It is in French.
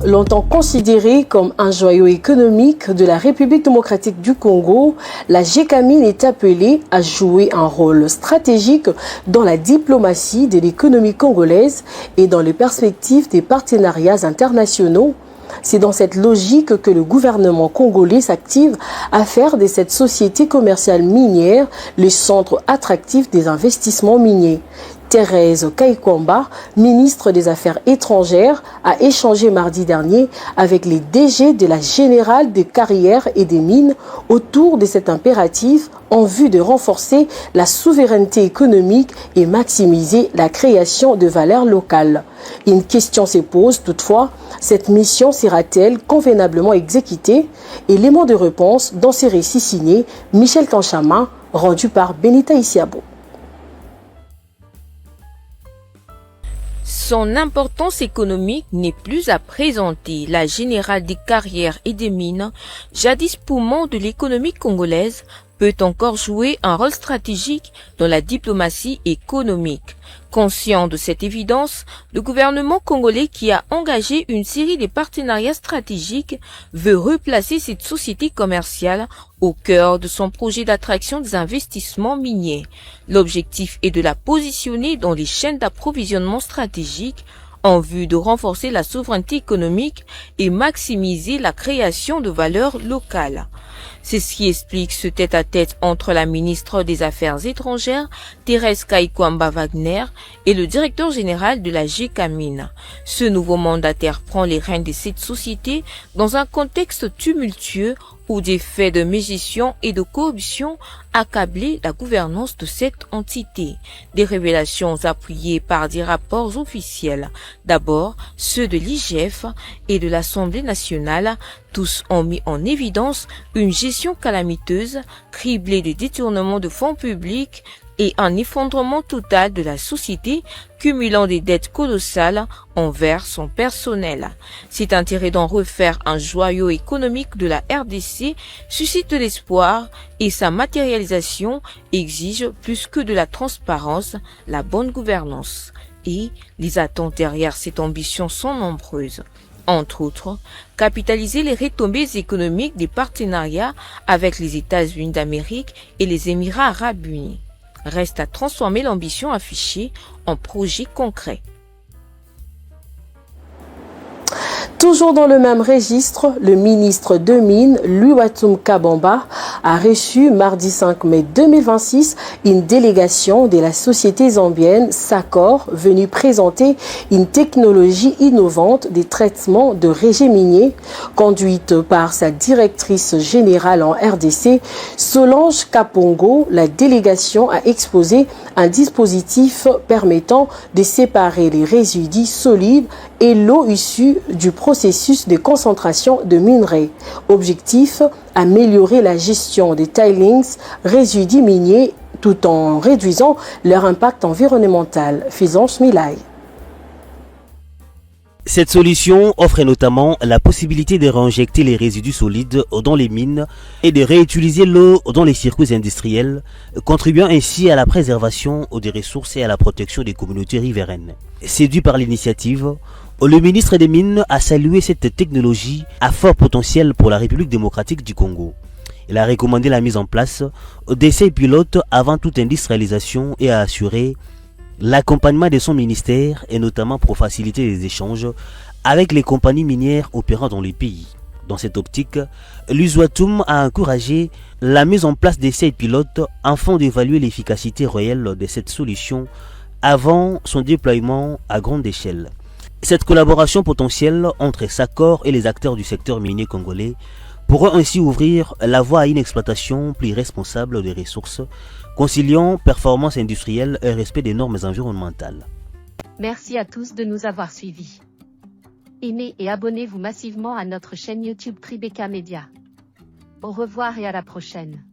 Longtemps considérée comme un joyau économique de la République démocratique du Congo, la Gécamine est appelée à jouer un rôle stratégique dans la diplomatie de l'économie congolaise et dans les perspectives des partenariats internationaux. C'est dans cette logique que le gouvernement congolais s'active à faire de cette société commerciale minière le centre attractif des investissements miniers. Thérèse Kaikwamba, ministre des Affaires étrangères, a échangé mardi dernier avec les DG de la Générale des carrières et des mines autour de cet impératif en vue de renforcer la souveraineté économique et maximiser la création de valeurs locales. Une question se pose toutefois, cette mission sera-t-elle convenablement exécutée? Élément de réponse dans ces récits signés Michel Kanchama, rendu par Benita Isiabo. Son importance économique n'est plus à présenter. La Générale des carrières et des mines, jadis poumon de l'économie congolaise, peut encore jouer un rôle stratégique dans la diplomatie économique. Conscient de cette évidence, le gouvernement congolais, qui a engagé une série de partenariats stratégiques, veut replacer cette société commerciale au cœur de son projet d'attraction des investissements miniers. L'objectif est de la positionner dans les chaînes d'approvisionnement stratégiques en vue de renforcer la souveraineté économique et maximiser la création de valeurs locales. C'est ce qui explique ce tête-à-tête entre la ministre des Affaires étrangères, Thérèse Kaikwamba Wagner, et le directeur général de la Gécamine. Ce nouveau mandataire prend les rênes de cette société dans un contexte tumultueux où des faits de médiation et de corruption accablaient la gouvernance de cette entité. Des révélations appuyées par des rapports officiels, d'abord ceux de l'IGF et de l'Assemblée nationale, tous ont mis en évidence une gestion calamiteuse, criblée de détournements de fonds publics et un effondrement total de la société, cumulant des dettes colossales envers son personnel. Cet intérêt d'en refaire un joyau économique de la RDC suscite de l'espoir et sa matérialisation exige plus que de la transparence, la bonne gouvernance. Et les attentes derrière cette ambition sont nombreuses. Entre autres, capitaliser les retombées économiques des partenariats avec les États-Unis d'Amérique et les Émirats arabes unis. Reste à transformer l'ambition affichée en projet concret. Toujours dans le même registre, le ministre de Mines, Louatum Kabamba, a reçu mardi 5 mai 2026 une délégation de la société zambienne Sacor venue présenter une technologie innovante des traitements de rejets miniers conduite par sa directrice générale en RDC, Solange Kapongo. La délégation a exposé un dispositif permettant de séparer les résidus solides et l'eau issue du processus de concentration de minerais. Objectif, améliorer la gestion des tailings, résidus miniers, tout en réduisant leur impact environnemental. Fizanche Milay. Cette solution offre notamment la possibilité de réinjecter les résidus solides dans les mines et de réutiliser l'eau dans les circuits industriels, contribuant ainsi à la préservation des ressources et à la protection des communautés riveraines. Séduit par l'initiative, le ministre des Mines a salué cette technologie à fort potentiel pour la République démocratique du Congo. Il a recommandé la mise en place d'essais pilotes avant toute industrialisation et a assuré l'accompagnement de son ministère et notamment pour faciliter les échanges avec les compagnies minières opérant dans les pays. Dans cette optique, l'USWATUM a encouragé la mise en place d'essais pilotes afin d'évaluer l'efficacité réelle de cette solution avant son déploiement à grande échelle. Cette collaboration potentielle entre Sacor et les acteurs du secteur minier congolais pourra ainsi ouvrir la voie à une exploitation plus responsable des ressources, conciliant performance industrielle et respect des normes environnementales. Merci à tous de nous avoir suivis. Aimez et abonnez-vous massivement à notre chaîne YouTube Tribeca Media. Au revoir et à la prochaine.